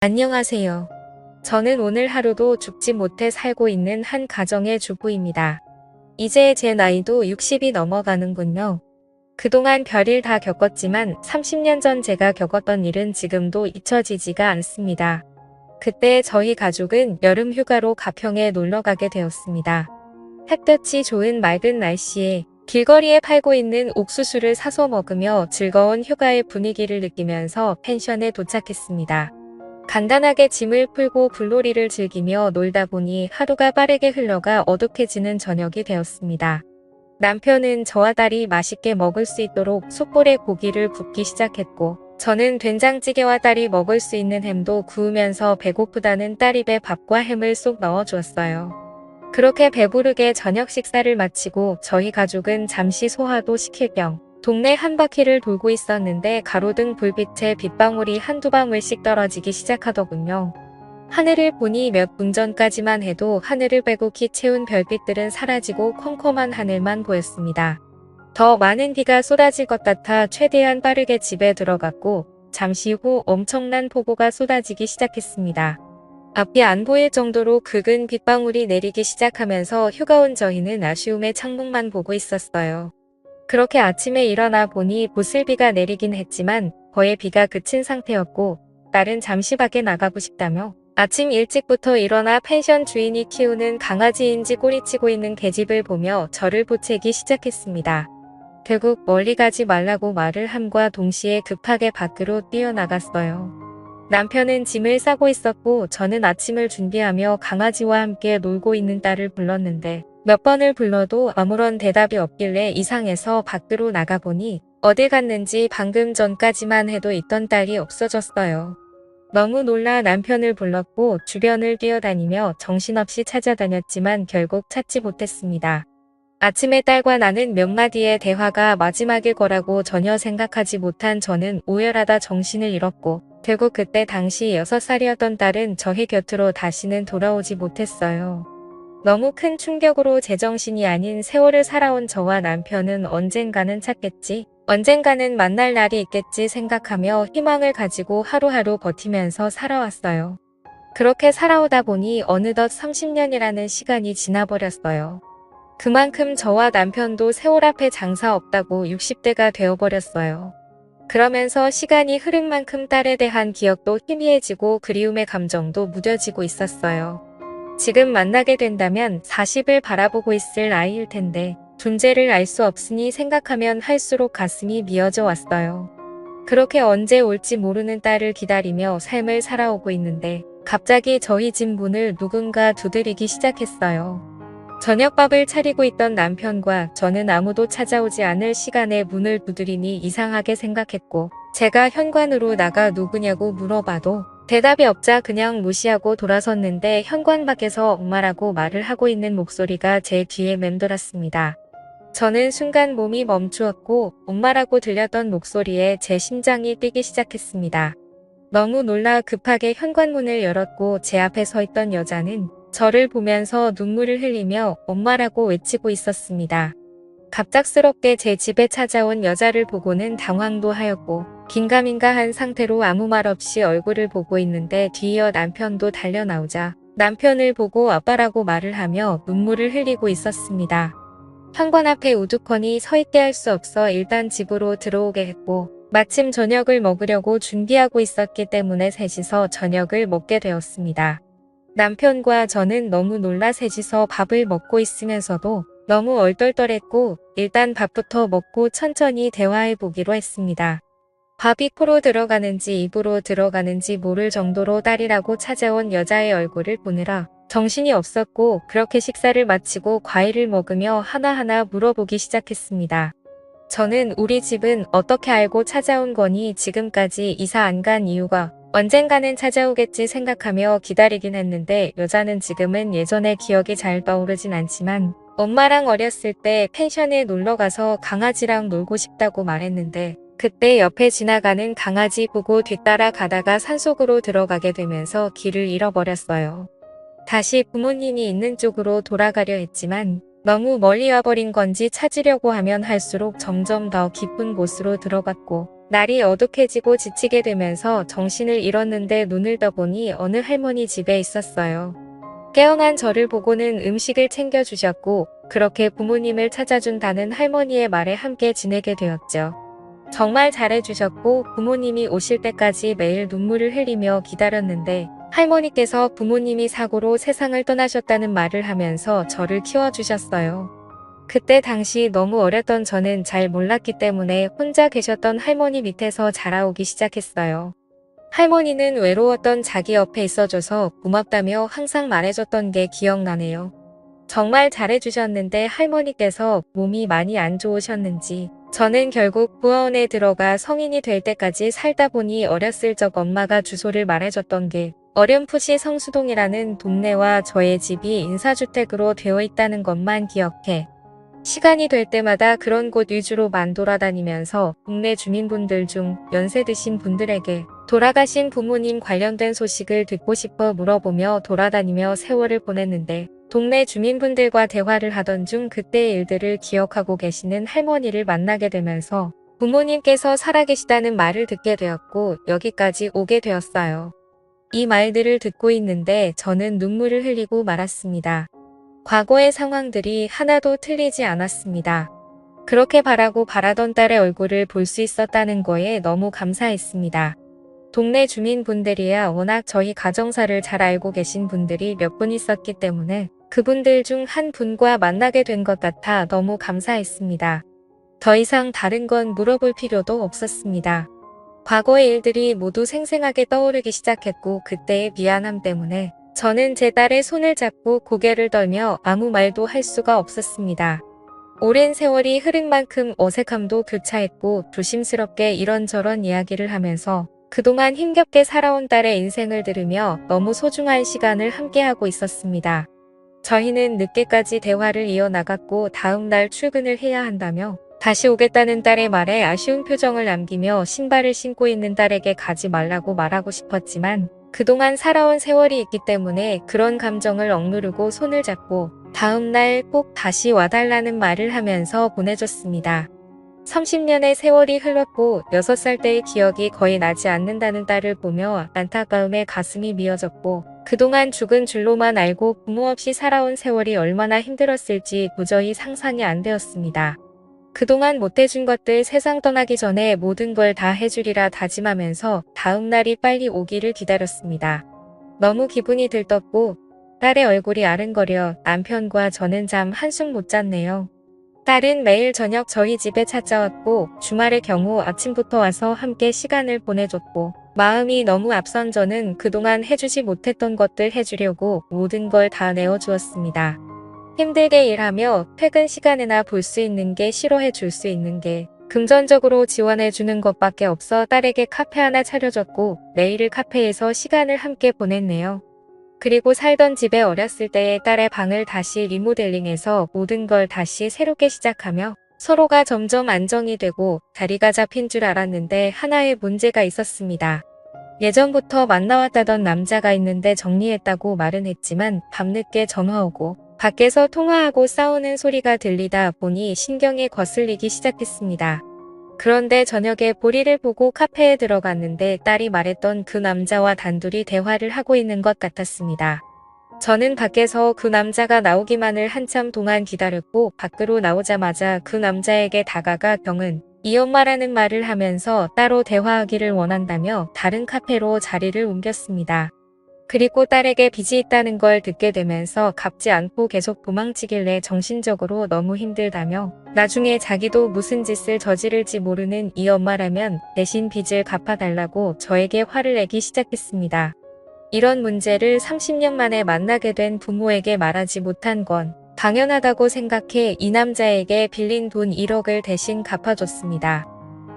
안녕하세요. 저는 오늘 하루도 죽지 못해 살고 있는 한 가정의 주부입니다. 이제 제 나이도 60이 넘어가는군요. 그동안 별일 다 겪었지만 30년 전 제가 겪었던 일은 지금도 잊혀지지가 않습니다. 그때 저희 가족은 여름 휴가로 가평에 놀러 가게 되었습니다. 햇볕이 좋은 맑은 날씨에 길거리에 팔고 있는 옥수수를 사서 먹으며 즐거운 휴가의 분위기를 느끼면서 펜션에 도착했습니다. 간단하게 짐을 풀고 불놀이를 즐기며 놀다 보니 하루가 빠르게 흘러가 어둑해지는 저녁이 되었습니다. 남편은 저와 딸이 맛있게 먹을 수 있도록 숯불에 고기를 굽기 시작했고, 저는 된장찌개와 딸이 먹을 수 있는 햄도 구우면서 배고프다는 딸 입에 밥과 햄을 쏙 넣어주었어요. 그렇게 배부르게 저녁 식사를 마치고 저희 가족은 잠시 소화도 시킬 겸 동네 한 바퀴를 돌고 있었는데 가로등 불빛에 빗방울이 한두 방울씩 떨어지기 시작하더군요. 하늘을 보니 몇 분 전까지만 해도 하늘을 빼곡히 채운 별빛들은 사라지고 컴컴한 하늘만 보였습니다. 더 많은 비가 쏟아질 것 같아 최대한 빠르게 집에 들어갔고 잠시 후 엄청난 폭우가 쏟아지기 시작했습니다. 앞이 안 보일 정도로 굵은 빗방울이 내리기 시작하면서 휴가 온 저희는 아쉬움에 창문만 보고 있었어요. 그렇게 아침에 일어나 보니 보슬비가 내리긴 했지만 거의 비가 그친 상태였고 딸은 잠시 밖에 나가고 싶다며 아침 일찍부터 일어나 펜션 주인이 키우는 강아지인지 꼬리치고 있는 계집을 보며 저를 보채기 시작했습니다. 결국 멀리 가지 말라고 말을 함과 동시에 급하게 밖으로 뛰어나갔어요. 남편은 짐을 싸고 있었고 저는 아침을 준비하며 강아지와 함께 놀고 있는 딸을 불렀는데 몇 번을 불러도 아무런 대답이 없길래 이상해서 밖으로 나가보니 어딜 갔는지 방금 전까지만 해도 있던 딸이 없어졌어요. 너무 놀라 남편을 불렀고 주변을 뛰어다니며 정신없이 찾아다녔지만 결국 찾지 못했습니다. 아침에 딸과 나는 몇 마디의 대화가 마지막일 거라고 전혀 생각하지 못한 저는 오열하다 정신을 잃었고 결국 그때 당시 6살이었던 딸은 저희 곁으로 다시는 돌아오지 못했어요. 너무 큰 충격으로 제정신이 아닌 세월을 살아온 저와 남편은 언젠가는 찾겠지, 언젠가는 만날 날이 있겠지 생각하며 희망을 가지고 하루하루 버티면서 살아왔어요. 그렇게 살아오다 보니 어느덧 30년이라는 시간이 지나버렸어요. 그만큼 저와 남편도 세월 앞에 장사 없다고 60대가 되어버렸어요. 그러면서 시간이 흐른 만큼 딸에 대한 기억도 희미해지고 그리움의 감정도 무뎌지고 있었어요. 지금 만나게 된다면 40을 바라보고 있을 아이일 텐데 존재를 알 수 없으니 생각하면 할수록 가슴이 미어져 왔어요. 그렇게 언제 올지 모르는 딸을 기다리며 삶을 살아오고 있는데 갑자기 저희 집 문을 누군가 두드리기 시작했어요. 저녁밥을 차리고 있던 남편과 저는 아무도 찾아오지 않을 시간에 문을 두드리니 이상하게 생각했고 제가 현관으로 나가 누구냐고 물어봐도 대답이 없자 그냥 무시하고 돌아섰는데 현관 밖에서 엄마라고 말을 하고 있는 목소리가 제 귀에 맴돌았습니다. 저는 순간 몸이 멈추었고 엄마라고 들렸던 목소리에 제 심장이 뛰기 시작했습니다. 너무 놀라 급하게 현관문을 열었고 제 앞에 서 있던 여자는 저를 보면서 눈물을 흘리며 엄마라고 외치고 있었습니다. 갑작스럽게 제 집에 찾아온 여자를 보고는 당황도 하였고 긴가민가한 상태로 아무 말 없이 얼굴을 보고 있는데 뒤이어 남편도 달려나오자 남편을 보고 아빠라고 말을 하며 눈물을 흘리고 있었습니다. 현관 앞에 우두커니 서 있게 할 수 없어 일단 집으로 들어오게 했고 마침 저녁을 먹으려고 준비하고 있었기 때문에 셋이서 저녁을 먹게 되었습니다. 남편과 저는 너무 놀라 셋이서 밥을 먹고 있으면서도 너무 얼떨떨했고 일단 밥부터 먹고 천천히 대화해보기로 했습니다. 밥이 코로 들어가는지 입으로 들어가는지 모를 정도로 딸이라고 찾아온 여자의 얼굴을 보느라 정신이 없었고 그렇게 식사를 마치고 과일을 먹으며 하나하나 물어보기 시작했습니다. 저는 우리 집은 어떻게 알고 찾아온 거니 지금까지 이사 안 간 이유가 언젠가는 찾아오겠지 생각하며 기다리긴 했는데 여자는 지금은 예전의 기억이 잘 떠오르진 않지만 엄마랑 어렸을 때 펜션에 놀러가서 강아지랑 놀고 싶다고 말했는데 그때 옆에 지나가는 강아지 보고 뒤따라 가다가 산속으로 들어가게 되면서 길을 잃어버렸어요. 다시 부모님이 있는 쪽으로 돌아가려 했지만 너무 멀리 와버린 건지 찾으려고 하면 할수록 점점 더 깊은 곳으로 들어갔고 날이 어둑해지고 지치게 되면서 정신을 잃었는데 눈을 떠보니 어느 할머니 집에 있었어요. 깨어난 저를 보고는 음식을 챙겨주셨고 그렇게 부모님을 찾아준다는 할머니의 말에 함께 지내게 되었죠. 정말 잘해주셨고 부모님이 오실 때까지 매일 눈물을 흘리며 기다렸는데 할머니께서 부모님이 사고로 세상을 떠나셨다는 말을 하면서 저를 키워주셨어요. 그때 당시 너무 어렸던 저는 잘 몰랐기 때문에 혼자 계셨던 할머니 밑에서 자라오기 시작했어요. 할머니는 외로웠던 자기 옆에 있어줘서 고맙다며 항상 말해줬던 게 기억나네요. 정말 잘해주셨는데 할머니께서 몸이 많이 안 좋으셨는지 저는 결국 부화원에 들어가 성인이 될 때까지 살다 보니 어렸을 적 엄마가 주소를 말해줬던 게 어렴풋이 성수동이라는 동네와 저의 집이 인사주택으로 되어 있다는 것만 기억해. 시간이 될 때마다 그런 곳 위주로만 돌아다니면서 동네 주민분들 중 연세 드신 분들에게 돌아가신 부모님 관련된 소식을 듣고 싶어 물어보며 돌아다니며 세월을 보냈는데 동네 주민분들과 대화를 하던 중 그때의 일들을 기억하고 계시는 할머니를 만나게 되면서 부모님께서 살아계시다는 말을 듣게 되었고 여기까지 오게 되었어요. 이 말들을 듣고 있는데 저는 눈물을 흘리고 말았습니다. 과거의 상황들이 하나도 틀리지 않았습니다. 그렇게 바라고 바라던 딸의 얼굴을 볼 수 있었다는 거에 너무 감사했습니다. 동네 주민분들이야 워낙 저희 가정사를 잘 알고 계신 분들이 몇 분 있었기 때문에 그분들 중 한 분과 만나게 된 것 같아 너무 감사했습니다. 더 이상 다른 건 물어볼 필요도 없었습니다. 과거의 일들이 모두 생생하게 떠오르기 시작했고 그때의 미안함 때문에 저는 제 딸의 손을 잡고 고개를 떨며 아무 말도 할 수가 없었습니다. 오랜 세월이 흐른 만큼 어색함도 교차했고 조심스럽게 이런저런 이야기를 하면서 그동안 힘겹게 살아온 딸의 인생을 들으며 너무 소중한 시간을 함께하고 있었습니다. 저희는 늦게까지 대화를 이어나갔고 다음 날 출근을 해야 한다며 다시 오겠다는 딸의 말에 아쉬운 표정을 남기며 신발을 신고 있는 딸에게 가지 말라고 말하고 싶었지만 그동안 살아온 세월이 있기 때문에 그런 감정을 억누르고 손을 잡고 다음 날 꼭 다시 와달라는 말을 하면서 보내줬습니다. 30년의 세월이 흘렀고 6살 때의 기억이 거의 나지 않는다는 딸을 보며 안타까움에 가슴이 미어졌고 그동안 죽은 줄로만 알고 부모 없이 살아온 세월이 얼마나 힘들었을지 도저히 상상이 안 되었습니다. 그동안 못해준 것들 세상 떠나기 전에 모든 걸 다 해주리라 다짐하면서 다음 날이 빨리 오기를 기다렸습니다. 너무 기분이 들떴고 딸의 얼굴이 아른거려 남편과 저는 잠 한숨 못 잤네요. 딸은 매일 저녁 저희 집에 찾아왔고 주말의 경우 아침부터 와서 함께 시간을 보내줬고 마음이 너무 앞선 저는 그동안 해주지 못했던 것들 해주려고 모든 걸 다 내어주었습니다. 힘들게 일하며 퇴근 시간에나 볼 수 있는 게 싫어해 줄 수 있는 게 금전적으로 지원해 주는 것밖에 없어 딸에게 카페 하나 차려줬고 매일을 카페에서 시간을 함께 보냈네요. 그리고 살던 집에 어렸을 때의 딸의 방을 다시 리모델링해서 모든 걸 다시 새롭게 시작하며 서로가 점점 안정이 되고 자리가 잡힌 줄 알았는데 하나의 문제가 있었습니다. 예전부터 만나왔다던 남자가 있는데 정리했다고 말은 했지만 밤늦게 전화 오고 밖에서 통화하고 싸우는 소리가 들리다 보니 신경이 거슬리기 시작했습니다. 그런데 저녁에 보리를 보고 카페에 들어갔는데 딸이 말했던 그 남자와 단둘이 대화를 하고 있는 것 같았습니다. 저는 밖에서 그 남자가 나오기만을 한참 동안 기다렸고 밖으로 나오자마자 그 남자에게 다가가 경은 이 엄마라는 말을 하면서 따로 대화하기를 원한다며 다른 카페로 자리를 옮겼습니다. 그리고 딸에게 빚이 있다는 걸 듣게 되면서 갚지 않고 계속 도망치길래 정신적으로 너무 힘들다며 나중에 자기도 무슨 짓을 저지를지 모르는 이 엄마라면 대신 빚을 갚아달라고 저에게 화를 내기 시작했습니다. 이런 문제를 30년 만에 만나게 된 부모에게 말하지 못한 건 당연하다고 생각해 이 남자에게 빌린 돈 1억을 대신 갚아줬습니다.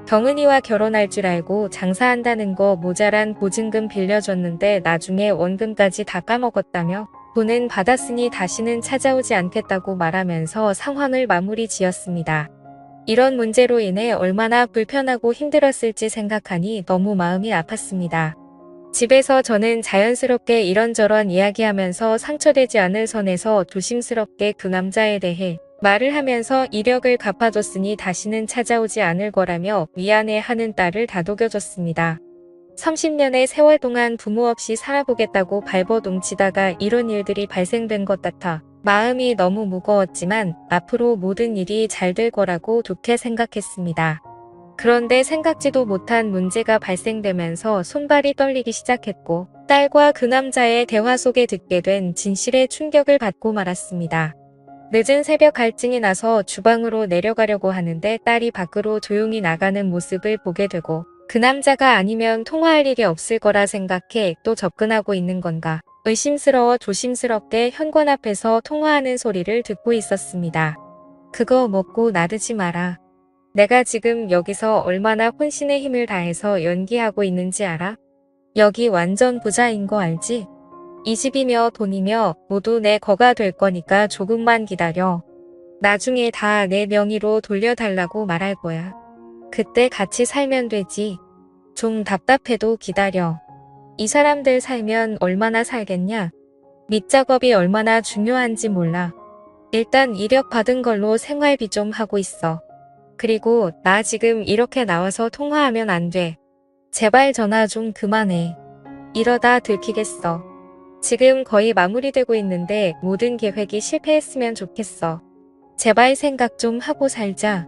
경은이와 결혼할 줄 알고 장사한다는 거 모자란 보증금 빌려줬는데 나중에 원금까지 다 까먹었다며 돈은 받았으니 다시는 찾아오지 않겠다고 말하면서 상황을 마무리 지었습니다. 이런 문제로 인해 얼마나 불편하고 힘들었을지 생각하니 너무 마음이 아팠습니다. 집에서 저는 자연스럽게 이런저런 이야기하면서 상처되지 않을 선에서 조심스럽게 그 남자에 대해 말을 하면서 이력을 갚아줬으니 다시는 찾아오지 않을 거라며 미안해하는 딸을 다독여줬습니다. 30년의 세월 동안 부모 없이 살아보겠다고 발버둥치다가 이런 일들이 발생된 것 같아 마음이 너무 무거웠지만 앞으로 모든 일이 잘 될 거라고 좋게 생각했습니다. 그런데 생각지도 못한 문제가 발생되면서 손발이 떨리기 시작했고 딸과 그 남자의 대화 속에 듣게 된 진실에 충격을 받고 말았습니다. 늦은 새벽 갈증이 나서 주방으로 내려가려고 하는데 딸이 밖으로 조용히 나가는 모습을 보게 되고 그 남자가 아니면 통화할 일이 없을 거라 생각해 또 접근하고 있는 건가 의심스러워 조심스럽게 현관 앞에서 통화하는 소리를 듣고 있었습니다. 그거 먹고 나르지 마라. 내가 지금 여기서 얼마나 혼신의 힘을 다해서 연기하고 있는지 알아? 여기 완전 부자인 거 알지? 이 집이며 돈이며 모두 내 거가 될 거니까 조금만 기다려. 나중에 다 내 명의로 돌려달라고 말할 거야. 그때 같이 살면 되지. 좀 답답해도 기다려. 이 사람들 살면 얼마나 살겠냐? 밑작업이 얼마나 중요한지 몰라. 일단 이력 받은 걸로 생활비 좀 하고 있어. 그리고 나 지금 이렇게 나와서 통화하면 안 돼. 제발 전화 좀 그만해. 이러다 들키겠어. 지금 거의 마무리되고 있는데 모든 계획이 실패했으면 좋겠어. 제발 생각 좀 하고 살자.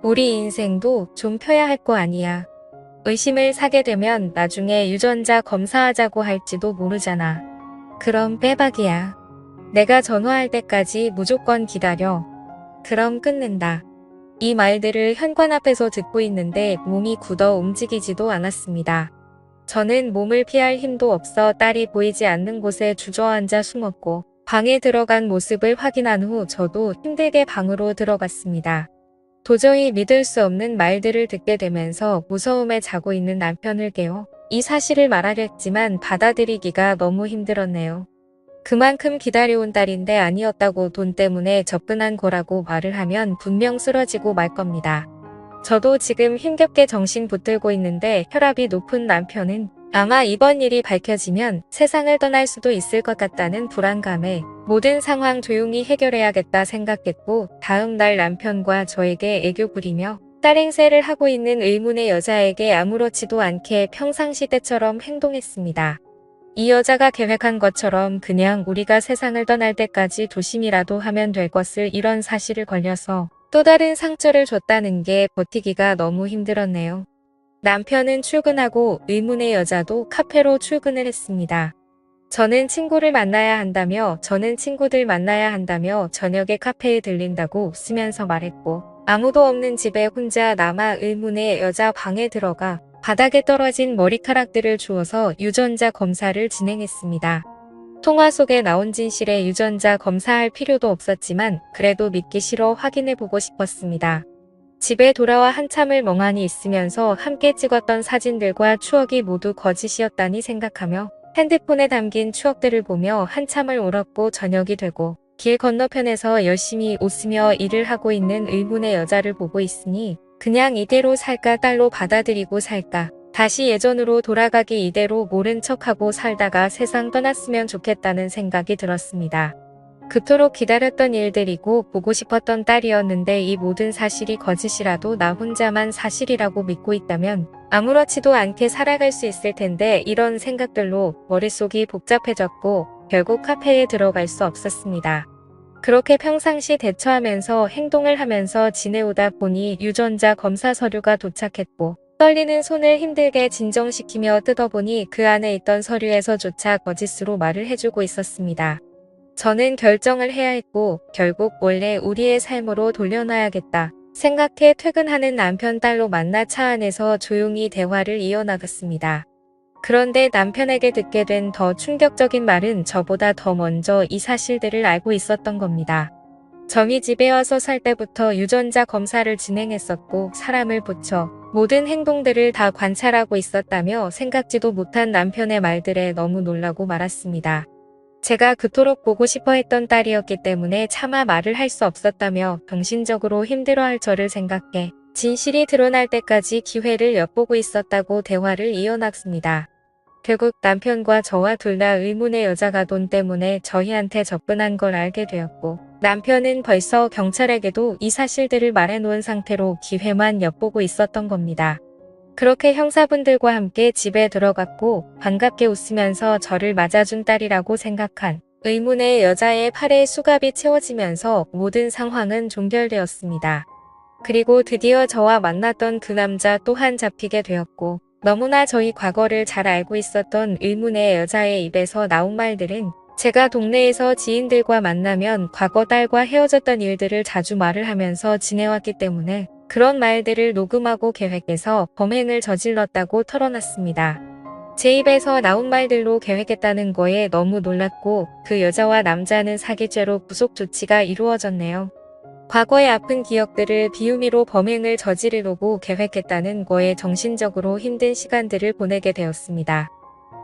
우리 인생도 좀 펴야 할 거 아니야. 의심을 사게 되면 나중에 유전자 검사하자고 할지도 모르잖아. 그럼 빼박이야. 내가 전화할 때까지 무조건 기다려. 그럼 끊는다. 이 말들을 현관 앞에서 듣고 있는데 몸이 굳어 움직이지도 않았습니다. 저는 몸을 피할 힘도 없어 딸이 보이지 않는 곳에 주저앉아 숨었고 방에 들어간 모습을 확인한 후 저도 힘들게 방으로 들어갔습니다. 도저히 믿을 수 없는 말들을 듣게 되면서 무서움에 자고 있는 남편을 깨워 이 사실을 말하려 했지만 받아들이기가 너무 힘들었네요. 그만큼 기다려온 딸인데 아니었다고 돈 때문에 접근한 거라고 말을 하면 분명 쓰러지고 말 겁니다. 저도 지금 힘겹게 정신 붙들고 있는데 혈압이 높은 남편은 아마 이번 일이 밝혀지면 세상을 떠날 수도 있을 것 같다는 불안감에 모든 상황 조용히 해결해야겠다 생각했고 다음 날 남편과 저에게 애교 부리며 딸 행세를 하고 있는 의문의 여자에게 아무렇지도 않게 평상시 때처럼 행동했습니다. 이 여자가 계획한 것처럼 그냥 우리가 세상을 떠날 때까지 조심이라도 하면 될 것을 이런 사실을 걸려서 또 다른 상처를 줬다는 게 버티기가 너무 힘들었네요. 남편은 출근하고 의문의 여자도 카페로 출근을 했습니다. 저는 친구들 만나야 한다며 저녁에 카페에 들린다고 웃으면서 말했고 아무도 없는 집에 혼자 남아 의문의 여자 방에 들어가 바닥에 떨어진 머리카락들을 주워서 유전자 검사를 진행했습니다. 통화 속에 나온 진실에 유전자 검사할 필요도 없었지만 그래도 믿기 싫어 확인해보고 싶었습니다. 집에 돌아와 한참을 멍하니 있으면서 함께 찍었던 사진들과 추억이 모두 거짓이었다니 생각하며 핸드폰에 담긴 추억들을 보며 한참을 울었고 저녁이 되고 길 건너편에서 열심히 웃으며 일을 하고 있는 의문의 여자를 보고 있으니 그냥 이대로 살까 딸로 받아들이고 살까 다시 예전으로 돌아가기 이대로 모른 척하고 살다가 세상 떠났으면 좋겠다는 생각이 들었습니다. 그토록 기다렸던 일들이고 보고 싶었던 딸이었는데 이 모든 사실이 거짓이라도 나 혼자만 사실이라고 믿고 있다면 아무렇지도 않게 살아갈 수 있을 텐데 이런 생각들로 머릿속이 복잡해졌고 결국 카페에 들어갈 수 없었습니다. 그렇게 평상시 대처하면서 행동을 하면서 지내오다 보니 유전자 검사 서류가 도착했고 떨리는 손을 힘들게 진정시키며 뜯어보니 그 안에 있던 서류에서조차 거짓으로 말을 해주고 있었습니다. 저는 결정을 해야 했고 결국 원래 우리의 삶으로 돌려놔야겠다 생각해 퇴근하는 남편 딸로 만나 차 안에서 조용히 대화를 이어나갔습니다. 그런데 남편에게 듣게 된 더 충격적인 말은 저보다 더 먼저 이 사실들을 알고 있었던 겁니다. 저희 집에 와서 살 때부터 유전자 검사를 진행했었고 사람을 붙여 모든 행동들을 다 관찰하고 있었다며 생각지도 못한 남편의 말들에 너무 놀라고 말았습니다. 제가 그토록 보고 싶어 했던 딸이었기 때문에 차마 말을 할 수 없었다며 정신적으로 힘들어할 저를 생각해 진실이 드러날 때까지 기회를 엿보고 있었다고 대화를 이어나갔습니다. 결국 남편과 저와 둘 다 의문의 여자가 돈 때문에 저희한테 접근한 걸 알게 되었고, 남편은 벌써 경찰에게도 이 사실들을 말해놓은 상태로 기회만 엿보고 있었던 겁니다. 그렇게 형사분들과 함께 집에 들어갔고 반갑게 웃으면서 저를 맞아준 딸이라고 생각한 의문의 여자의 팔에 수갑이 채워지면서 모든 상황은 종결되었습니다. 그리고 드디어 저와 만났던 그 남자 또한 잡히게 되었고, 너무나 저희 과거를 잘 알고 있었던 의문의 여자의 입에서 나온 말들은 제가 동네에서 지인들과 만나면 과거 딸과 헤어졌던 일들을 자주 말을 하면서 지내왔기 때문에 그런 말들을 녹음하고 계획해서 범행을 저질렀다고 털어놨습니다. 제 입에서 나온 말들로 계획했다는 거에 너무 놀랐고 그 여자와 남자는 사기죄로 구속 조치가 이루어졌네요. 과거의 아픈 기억들을 비우미로 범행을 저지르려고 계획했다는 거에 정신적으로 힘든 시간들을 보내게 되었습니다.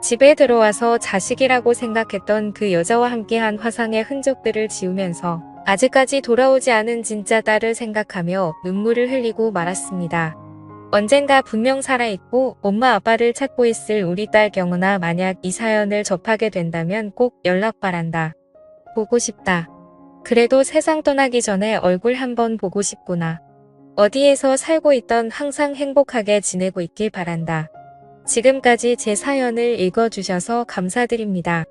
집에 들어와서 자식이라고 생각했던 그 여자와 함께한 화상의 흔적들을 지우면서 아직까지 돌아오지 않은 진짜 딸을 생각하며 눈물을 흘리고 말았습니다. 언젠가 분명 살아있고 엄마 아빠를 찾고 있을 우리 딸 경은아, 만약 이 사연을 접하게 된다면 꼭 연락 바란다. 보고 싶다. 그래도 세상 떠나기 전에 얼굴 한번 보고 싶구나. 어디에서 살고 있던 항상 행복하게 지내고 있길 바란다. 지금까지 제 사연을 읽어주셔서 감사드립니다.